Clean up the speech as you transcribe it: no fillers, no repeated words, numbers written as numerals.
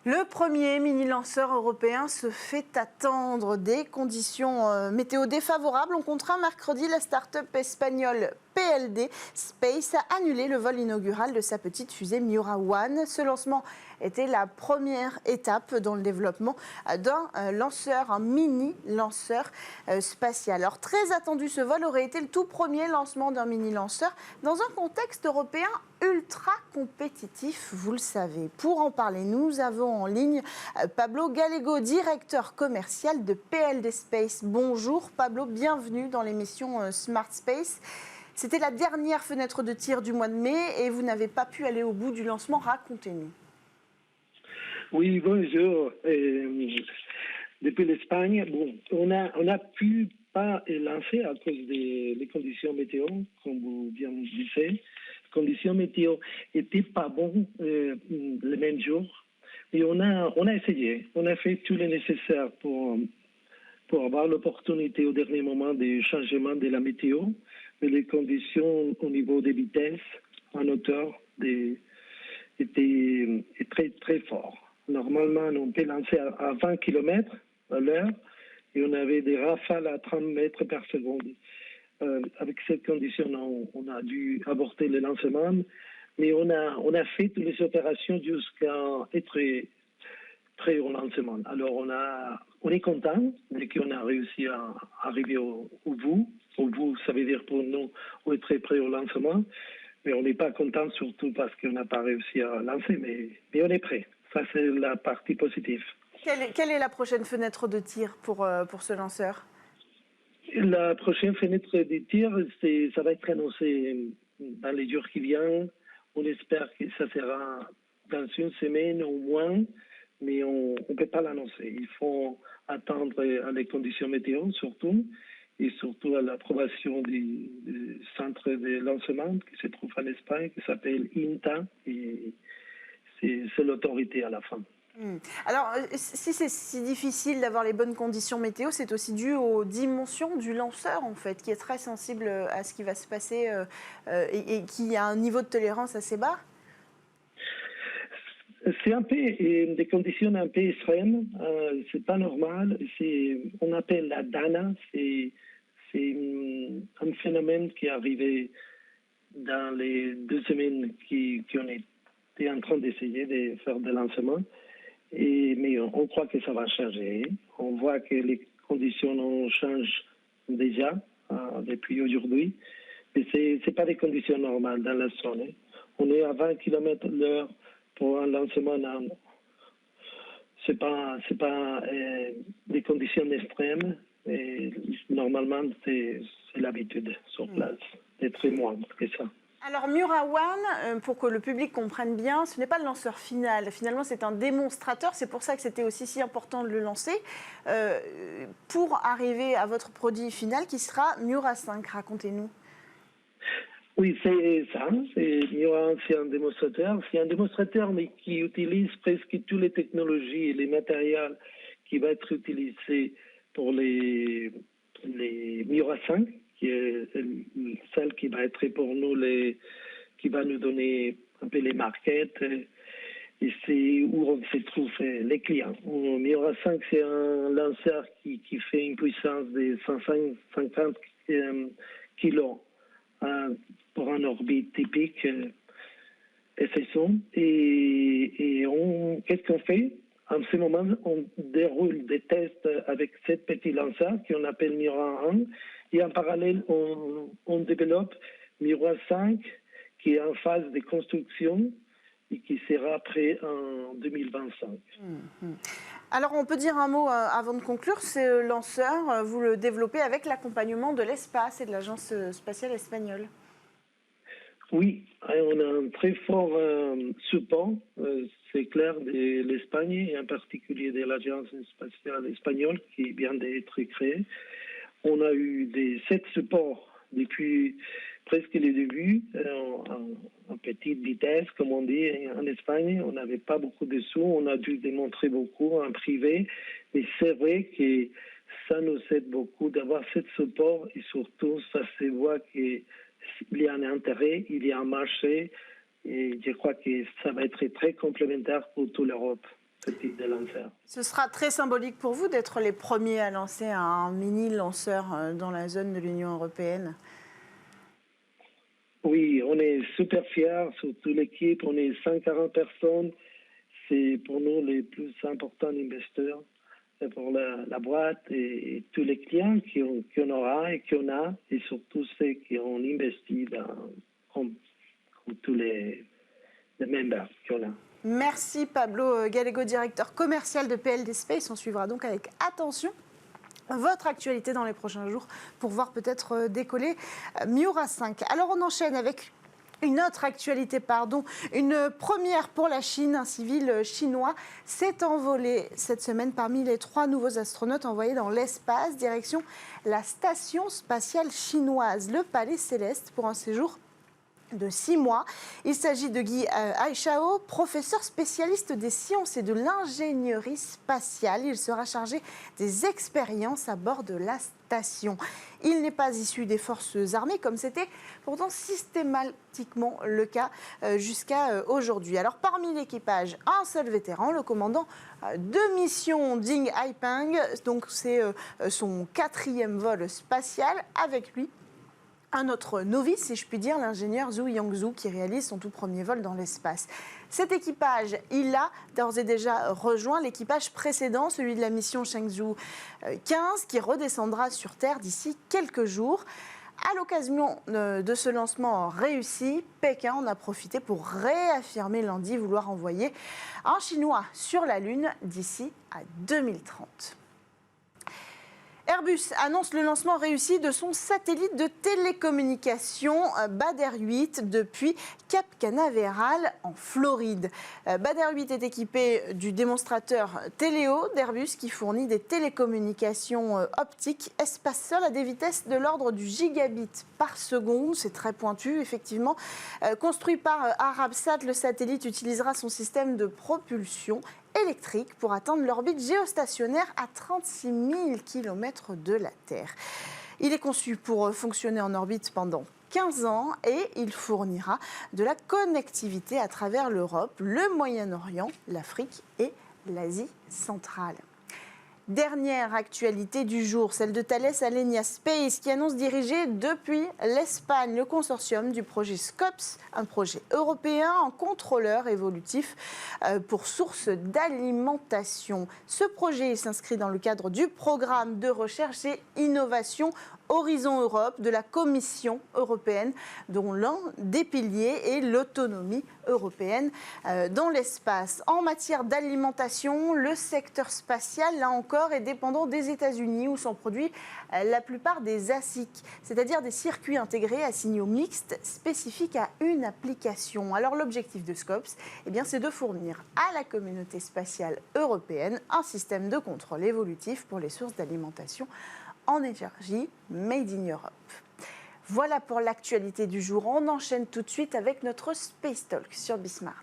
Le premier mini-lanceur européen se fait attendre. Des conditions météo défavorables ont contraint mercredi la start-up espagnole PLD Space à annuler le vol inaugural de sa petite fusée Miura One. Ce lancement était la première étape dans le développement d'un lanceur, un mini-lanceur spatial. Alors très attendu, ce vol aurait été le tout premier lancement d'un mini-lanceur dans un contexte européen ultra compétitif, vous le savez. Pour en parler, nous avons en ligne Pablo Gallego, directeur commercial de PLD Space. Bonjour Pablo, bienvenue dans l'émission Smart Space. C'était la dernière fenêtre de tir du mois de mai et vous n'avez pas pu aller au bout du lancement. Racontez-nous. Oui, bonjour. Depuis l'Espagne, on a pu pas lancer à cause des conditions météo, comme vous bien disiez. Les conditions météo n'étaient pas bonnes le même jour. Et on a essayé. On a fait tout le nécessaire pour avoir l'opportunité au dernier moment des changements de la météo. Mais les conditions au niveau des vitesses en hauteur étaient très, très fortes. Normalement, on peut lancer à 20 km à l'heure et on avait des rafales à 30 mètres par seconde. Avec cette condition, on a dû avorter le lancement, mais on a fait toutes les opérations jusqu'à être très au lancement. Alors, on est content qu'on a réussi à arriver au bout. Au bout, ça veut dire pour nous, on est très près au lancement, mais on n'est pas content surtout parce qu'on n'a pas réussi à lancer, mais on est prêt. Ça, c'est la partie positive. Quelle est la prochaine fenêtre de tir pour ce lanceur ? La prochaine fenêtre de tir, ça va être annoncé dans les jours qui viennent. On espère que ça sera dans une semaine au moins, mais on ne peut pas l'annoncer. Il faut attendre à les conditions météo surtout, et surtout à l'approbation du centre de lancement qui se trouve en Espagne, qui s'appelle INTA, et c'est l'autorité à la fin. Alors, si c'est si difficile d'avoir les bonnes conditions météo, c'est aussi dû aux dimensions du lanceur, en fait, qui est très sensible à ce qui va se passer et qui a un niveau de tolérance assez bas. C'est un peu des conditions un peu extrêmes. C'est pas normal. On appelle la DANA. C'est un phénomène qui est arrivé dans les 2 semaines qu'on était en train d'essayer de faire des lancements. Mais on croit que ça va changer. On voit que les conditions changent déjà depuis aujourd'hui. Mais c'est pas des conditions normales dans la zone. On est à 20 km/h pour un lancement. C'est pas des conditions extrêmes. Et normalement, c'est l'habitude sur place. C'est très moindre que ça. Alors Miura One, pour que le public comprenne bien, ce n'est pas le lanceur final. Finalement, c'est un démonstrateur. C'est pour ça que c'était aussi si important de le lancer pour arriver à votre produit final qui sera Miura 5. Racontez-nous. Oui, c'est ça. Miura, c'est un démonstrateur. C'est un démonstrateur, mais qui utilise presque toutes les technologies et les matériels qui vont être utilisés pour les Miura 5, qui est celle qui va être pour nous qui va nous donner un peu les markets. Et c'est où on se trouve les clients. Miura 5, c'est un lanceur qui fait une puissance de 150 kilos pour un orbite typique SSO. Et qu'est-ce qu'on fait? En ce moment, on déroule des tests avec ce petit lanceur qu'on appelle Miura 1. Et en parallèle, on développe Miura 5 qui est en phase de construction et qui sera prêt en 2025. Alors, on peut dire un mot avant de conclure. Ce lanceur, vous le développez avec l'accompagnement de l'espace et de l'Agence spatiale espagnole. Oui, on a un très fort support, c'est clair, de l'Espagne et en particulier de l'Agence spatiale espagnole qui vient d'être créée. On a eu 7 supports depuis presque les débuts, en petite vitesse, comme on dit en Espagne. On n'avait pas beaucoup de sous, on a dû démontrer beaucoup en privé, mais c'est vrai que ça nous aide beaucoup d'avoir ce support et surtout, ça se voit qu'il y a un intérêt, il y a un marché et je crois que ça va être très complémentaire pour toute l'Europe. ce type de lanceur. Ce sera très symbolique pour vous d'être les premiers à lancer un mini-lanceur dans la zone de l'Union européenne. Oui, on est super fiers, surtout l'équipe, on est 140 personnes. C'est pour nous les plus importants investisseurs pour la boîte et tous les clients qu'on aura et qu'on a, et surtout ceux qui ont investi comme tous les membres qu'on a. Merci Pablo Gallego, directeur commercial de PLD Space. On suivra donc avec attention votre actualité dans les prochains jours pour voir peut-être décoller Miura 5. Alors on enchaîne avec une autre actualité, une première pour la Chine. Un civil chinois s'est envolé cette semaine parmi les 3 nouveaux astronautes envoyés dans l'espace, direction la station spatiale chinoise, le Palais Céleste, pour un séjour de 6 mois. Il s'agit de Guy Aichao, professeur spécialiste des sciences et de l'ingénierie spatiale. Il sera chargé des expériences à bord de la station. Il n'est pas issu des forces armées, comme c'était pourtant systématiquement le cas jusqu'à aujourd'hui. Alors parmi l'équipage, un seul vétéran, le commandant de mission Ding Haipeng. Donc c'est son 4e vol spatial. Avec lui, un autre novice, si je puis dire, l'ingénieur Zhu Yangzhou, qui réalise son tout premier vol dans l'espace. Cet équipage, il a d'ores et déjà rejoint l'équipage précédent, celui de la mission Changzhou 15, qui redescendra sur Terre d'ici quelques jours. À l'occasion de ce lancement réussi, Pékin en a profité pour réaffirmer lundi vouloir envoyer un Chinois sur la Lune d'ici à 2030. Airbus annonce le lancement réussi de son satellite de télécommunication Badr 8 depuis Cap Canaveral en Floride. Badr 8 est équipé du démonstrateur Téléo d'Airbus qui fournit des télécommunications optiques espace sol à des vitesses de l'ordre du gigabit par seconde. C'est très pointu, effectivement. Construit par Arabsat, le satellite utilisera son système de propulsion électrique pour atteindre l'orbite géostationnaire à 36 000 km de la Terre. Il est conçu pour fonctionner en orbite pendant 15 ans et il fournira de la connectivité à travers l'Europe, le Moyen-Orient, l'Afrique et l'Asie centrale. Dernière actualité du jour, celle de Thales Alenia Space qui annonce diriger depuis l'Espagne le consortium du projet SCOPS, un projet européen en contrôleur évolutif pour sources d'alimentation. Ce projet s'inscrit dans le cadre du programme de recherche et innovation Horizon Europe de la Commission européenne, dont l'un des piliers est l'autonomie européenne dans l'espace. En matière d'alimentation, le secteur spatial, là encore, est dépendant des États-Unis où sont produits la plupart des ASIC, c'est-à-dire des circuits intégrés à signaux mixtes spécifiques à une application. Alors l'objectif de SCOPS, c'est de fournir à la communauté spatiale européenne un système de contrôle évolutif pour les sources d'alimentation en énergie made in Europe. Voilà pour l'actualité du jour. On enchaîne tout de suite avec notre Space Talk sur Bismart.